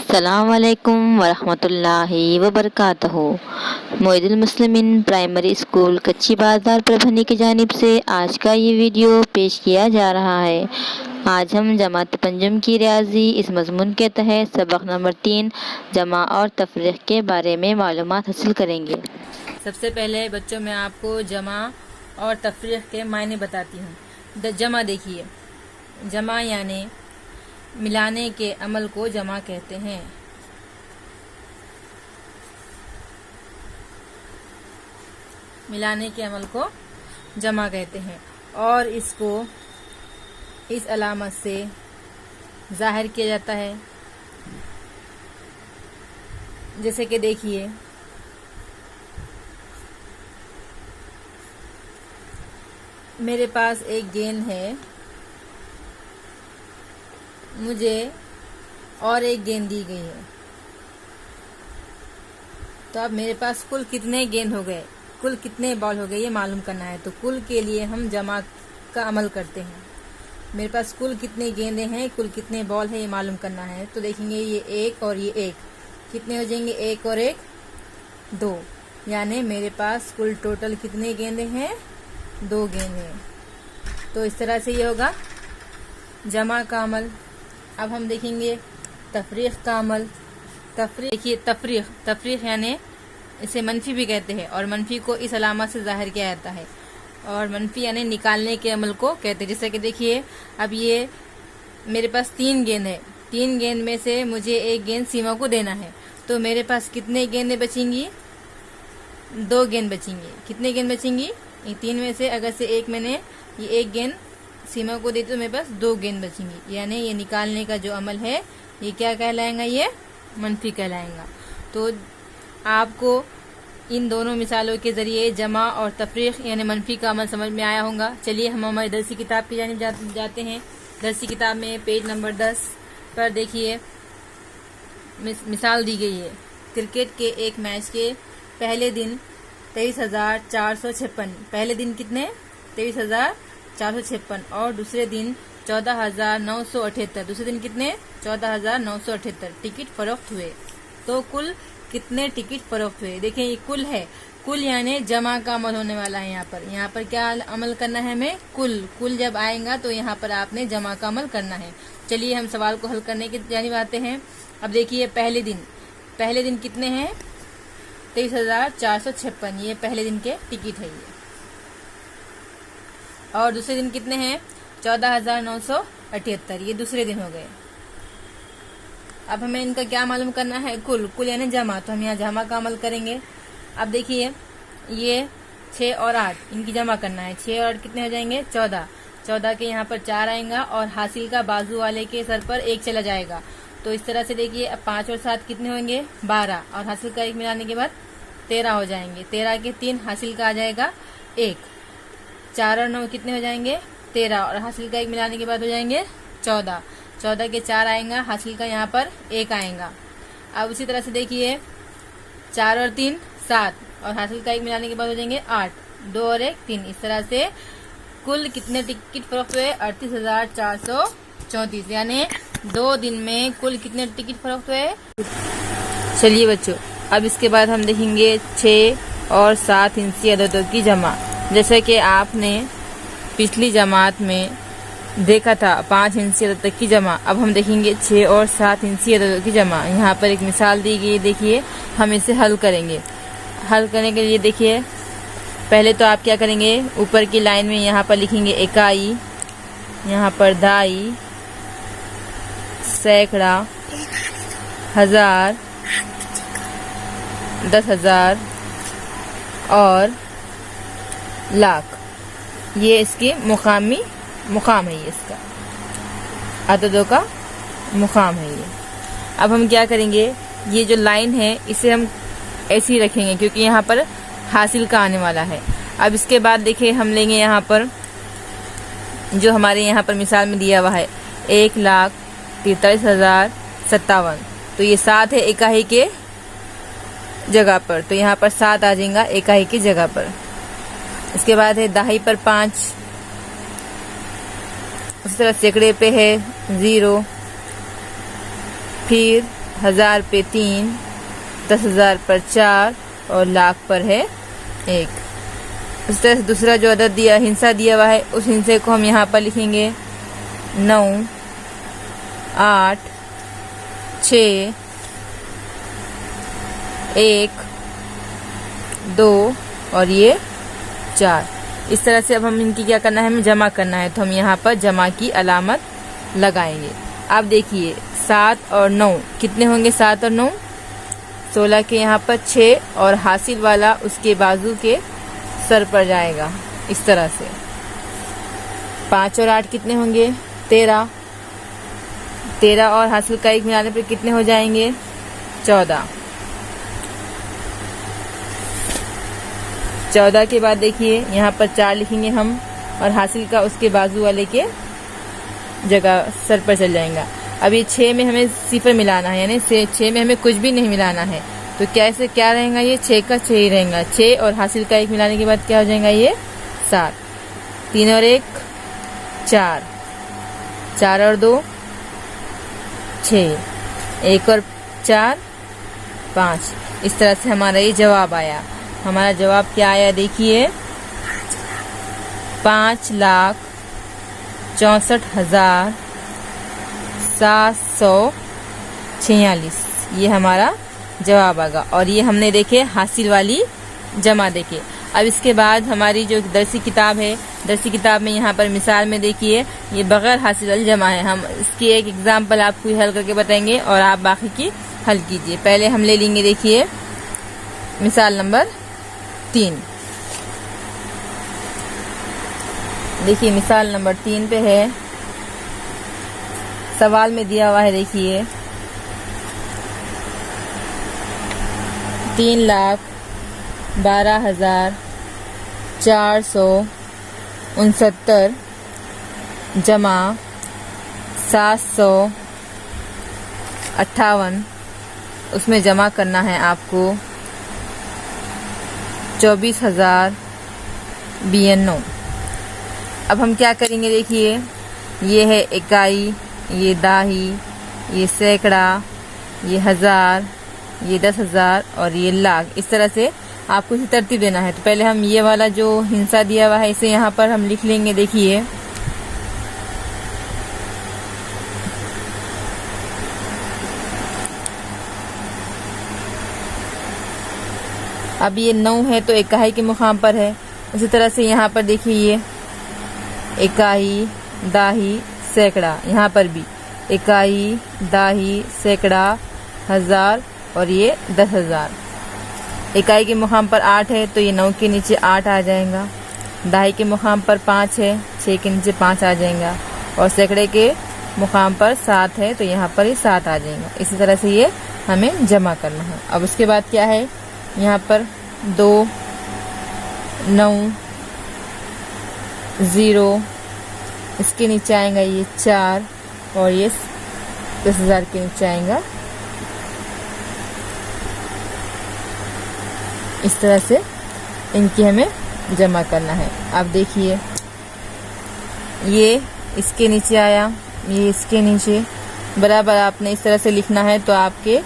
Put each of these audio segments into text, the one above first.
अस्सलाम वालेकुम वरहमतुल्लाहि वबरकातुहू। मोइनुल मुस्लिमीन प्राइमरी स्कूल कच्ची बाजार प्रभनी की जानिब से आज का ये वीडियो पेश किया जा रहा है। आज हम जमात पंजम की रियाजी इस मजमून के तहत सबक नंबर 3 जमा और तफरीक के बारे में मालूमात हासिल करेंगे। सबसे पहले बच्चों मैं आपको जमा और तफरीक के मायने बताती हूँ। जमा देखिए, जमा यानी मिलाने के अमल को जमा कहते हैं। मिलाने के अमल को जमा कहते हैं और इसको इस अलामत से जाहिर किया जाता है। जैसे कि देखिए, मेरे पास एक गेंद है, मुझे और एक गेंद दी गई है, तो अब मेरे पास कुल कितने गेंद हो गए, कुल कितने बॉल हो गए, ये मालूम करना है। तो कुल के लिए हम जमा का अमल करते हैं। मेरे पास कुल कितने गेंदे हैं, कुल कितने बॉल है, ये मालूम करना है। तो देखेंगे ये एक और ये एक, कितने हो जाएंगे, एक और एक 2, यानी मेरे पास कुल टोटल कितने गेंदे हैं, 2 गेंद हैं। तो इस तरह से ये होगा जमा का अमल। अब हम देखेंगे तफरीक का अमल। देखिए, तफरीक यानी इसे मनफी भी कहते हैं और मनफी को इस अलामत से जाहिर किया जाता है, और मनफी यानी निकालने के अमल को कहते हैं। जैसे कि देखिए, अब ये मेरे पास 3 गेंद है, 3 गेंद में से मुझे एक गेंद सीमा को देना है, तो मेरे पास कितने गेंदें बचेंगी, 2 गेंद बचेंगी। कितने गेंद बचेंगी, 3 में से अगर से एक मैंने ये एक गेंद सीमा को दी तो मेरे पास 2 गेंद बचेंगी, यानी ये निकालने का जो अमल है ये क्या कहलाएगा, ये मनफी कहलाएगा। तो आपको इन दोनों मिसालों के जरिए जमा और तफरीक यानी मनफी का अमल समझ में आया होगा। चलिए हम हमारी दरसी किताब की जानिब जाते हैं। दरसी किताब में पेज नंबर 10 पर देखिए मिसाल दी गई है। क्रिकेट के एक मैच के पहले दिन 23,456, पहले दिन कितने, 23,456, और दूसरे दिन 14,978, दूसरे दिन कितने, 14,978 टिकट फरोख्त हुए। तो कुल कितने टिकट फरोख्त हुए। देखें, ये कुल है, कुल यानी जमा का अमल होने वाला है। यहाँ पर क्या अमल करना है हमें, कुल जब आएगा तो यहाँ पर आपने जमा का अमल करना है। चलिए हम सवाल को हल करने की जानिब आते हैं। अब देखिए, पहले दिन कितने हैं, 23,456, ये पहले दिन के टिकट है ये, और दूसरे दिन कितने हैं, 14,978, ये दूसरे दिन हो गए। अब हमें इनका क्या मालूम करना है, कुल यानी जमा, तो हम यहाँ जमा का अमल करेंगे। अब देखिए, ये 6 और 8 इनकी जमा करना है। 6 और 8 कितने हो जाएंगे, 14 के यहाँ पर 4 आएगा और हासिल का बाजू वाले के सर पर 1 चला जाएगा। तो इस तरह से देखिए, अब 5 और 7 कितने होंगे, 12, और हासिल का 1 मिलाने के बाद 13 हो जाएंगे। 13 के 3, हासिल का आ जाएगा 1। 4 और 9 कितने हो जाएंगे, 13, और हासिल का 1 मिलाने के बाद हो जाएंगे 14। 14 के 4 आएगा, हासिल का यहाँ पर 1 आएगा। अब उसी तरह से देखिए, 4 और 3 7, और हासिल का 1 मिलाने के बाद हो जाएंगे 8। 2 और 1 3। इस तरह से कुल कितने टिकट फरोख्त हुए, 38,434, यानी 2 दिन में कुल कितने टिकट फरोख्त हुए। चलिए बच्चों, अब इसके बाद हम देखेंगे 6 और 7 हिंसी अददों की जमा। जैसे कि आपने पिछली जमात में देखा था 5 हिंसी अदद तक की जमा, अब हम देखेंगे 6 और 7 हिंसी अददों की जमा। यहाँ पर एक मिसाल दी गई, देखिए हम इसे हल करेंगे। हल करने के लिए देखिए, पहले तो आप क्या करेंगे, ऊपर की लाइन में यहाँ पर लिखेंगे इकाई, यहाँ पर दाई, सैकड़ा, हजार, 10,000 और लाख। ये इसकी मुकाम है, ये इसका अददों का मुकाम है ये। अब हम क्या करेंगे, ये जो लाइन है इसे हम ऐसे ही रखेंगे क्योंकि यहाँ पर हासिल का आने वाला है। अब इसके बाद देखिए, हम लेंगे यहाँ पर जो हमारे यहाँ पर मिसाल में दिया हुआ है 1,43,057, तो ये 7 है इकाई के जगह पर, तो यहाँ पर 7 आ जाएगा इकाई की जगह पर। इसके बाद है दहाई पर 5, उसी तरह सैकड़े पे है 0, फिर 1000 पे 3, 10,000 पर 4 और लाख पर है 1। इस तरह से दूसरा जो अदद दिया हिंसा दिया हुआ है उस हिंसे को हम यहाँ पर लिखेंगे 9, 8, 6, 1, 2 और ये 4। इस तरह से अब हम इनकी क्या करना है, हमें जमा करना है, तो हम यहाँ पर जमा की अलामत लगाएंगे। अब देखिए 7 और 9 कितने होंगे, 7 और 9 16 के यहाँ पर 6 और हासिल वाला उसके बाजू के सर पर जाएगा इस तरह से। 5 और 8 कितने होंगे, 13 और हासिल का 1 मिलाने पर कितने हो जाएंगे, 14 के बाद देखिए यहाँ पर 4 लिखेंगे हम और हासिल का उसके बाजू वाले के जगह सर पर चल जाएगा। अब ये 6 में हमें सिफर मिलाना है, यानी 6 में हमें कुछ भी नहीं मिलाना है, तो कैसे क्या रहेगा, ये 6 का 6 ही रहेगा। 6 और हासिल का 1 मिलाने के बाद क्या हो जाएगा, ये 7। 3 और 1 4, 4 और 2 6, 1 और 4 5। इस तरह से हमारा ये जवाब आया। हमारा जवाब क्या आया देखिए, 5,64,746 ये हमारा जवाब आएगा। और ये हमने देखे हासिल वाली जमा देखे। अब इसके बाद हमारी जो दरसी किताब है, दरसी किताब में यहाँ पर मिसाल में देखिए ये बगैर हासिल वाली जमा है। हम इसकी एक एग्जाम्पल आपको हल करके बताएंगे और आप बाकी की हल कीजिए। पहले हम ले लेंगे देखिए मिसाल नंबर 3। देखिए मिसाल नंबर 3 पे है, सवाल में दिया हुआ है देखिए 3,12,469 जमा 758, उसमें जमा करना है आपको 24,092। अब हम क्या करेंगे देखिए, ये है इकाई, ये दाही, ये सैकड़ा, ये हजार, ये 10,000 और ये लाख। इस तरह से आपको इसे तरतीब देना है। तो पहले हम ये वाला जो हिंसा दिया हुआ है इसे यहाँ पर हम लिख लेंगे देखिए। अब ये 9 है तो इकाई के मुकाम पर है। उसी तरह से यहाँ पर देखिए ये इकाई, दाही, सैकड़ा, यहाँ पर भी इकाई, दाही, सैकड़ा, हजार और ये 10,000। इकाई के मुकाम पर 8 है तो ये 9 के नीचे 8 आ जाएगा। दाही के मुकाम पर 5 है, 6 के नीचे 5 आ जाएगा। और सैकड़े के मुकाम पर 7 है तो यहाँ पर ये 7 आ जाएगा। इसी तरह से ये हमें जमा करना है। अब उसके बाद क्या है, यहाँ पर 2, 9, 0, इसके नीचे आएगा ये 4 और ये 10,000 के नीचे आएगा। इस तरह से इनकी हमें जमा करना है। अब देखिए ये इसके नीचे आया, ये इसके नीचे, बराबर आपने इस तरह से लिखना है तो आपके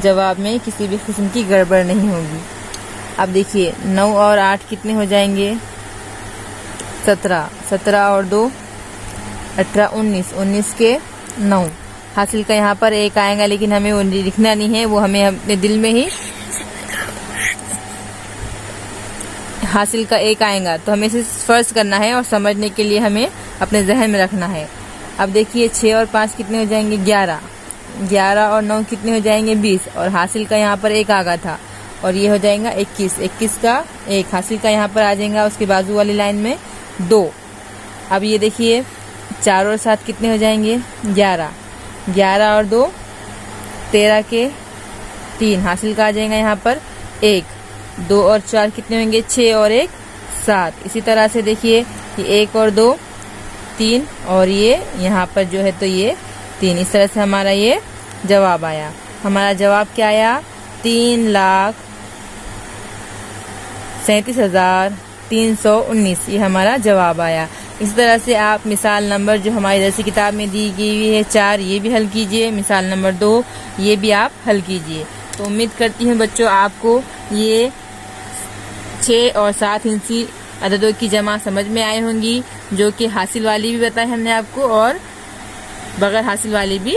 जवाब में किसी भी किस्म की गड़बड़ नहीं होगी। अब देखिए 9 और 8 कितने हो जाएंगे, 17, 17 और 2 18, 19, 19 के 9। हासिल का यहाँ पर 1 आएगा लेकिन हमें वो लिखना नहीं है, वो हमें अपने दिल में ही हासिल का 1 आएगा तो हमें इसे फर्ज करना है और समझने के लिए हमें अपने जहन में रखना है। अब देखिए 6 और 5 कितने हो जाएंगे, 11, 11 और 9 कितने हो जाएंगे, 20 और हासिल का यहाँ पर 1 आ गया था और ये हो जाएगा 21, 21 का 1, हासिल का यहाँ पर आ जाएगा उसके बाजू वाली लाइन में 2। अब ये देखिए 4 और 7 कितने हो जाएंगे, 11, 11 और 2 13 के 3, हासिल का आ जाएगा यहाँ पर 1, 2 और 4 कितने होंगे, 6 और 1 7। इसी तरह से देखिए ये 1 और 2 3 और ये यहाँ पर जो है तो ये 3। इस तरह से हमारा ये जवाब आया। हमारा जवाब क्या आया, 3,37,319 ये हमारा जवाब आया। इस तरह से आप मिसाल नंबर जो हमारी दरसी किताब में दी गई हुई है 4, ये भी हल कीजिए। मिसाल नंबर 2 ये भी आप हल कीजिए। तो उम्मीद करती हूँ बच्चों आपको ये 6 और 7 हिंसी अददों की जमा समझ में आई होंगी, जो कि हासिल वाली भी बताई हमने आपको और बगैर हासिल वाली भी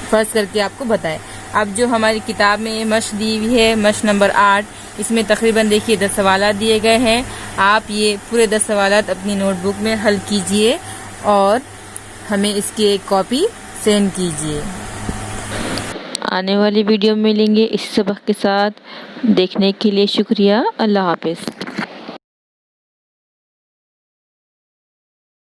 फर्ज करके आपको बताए। अब जो हमारी किताब में ये मश्क दी हुई है, मश्क नंबर 8, इसमें तकरीबन देखिए 10 सवालात दिए गए हैं। आप ये पूरे 10 सवालात अपनी नोटबुक में हल कीजिए और हमें इसकी एक कॉपी सेंड कीजिए। आने वाली वीडियो में मिलेंगे इस सबक के साथ। देखने के लिए शुक्रिया। अल्लाह हाफिज़।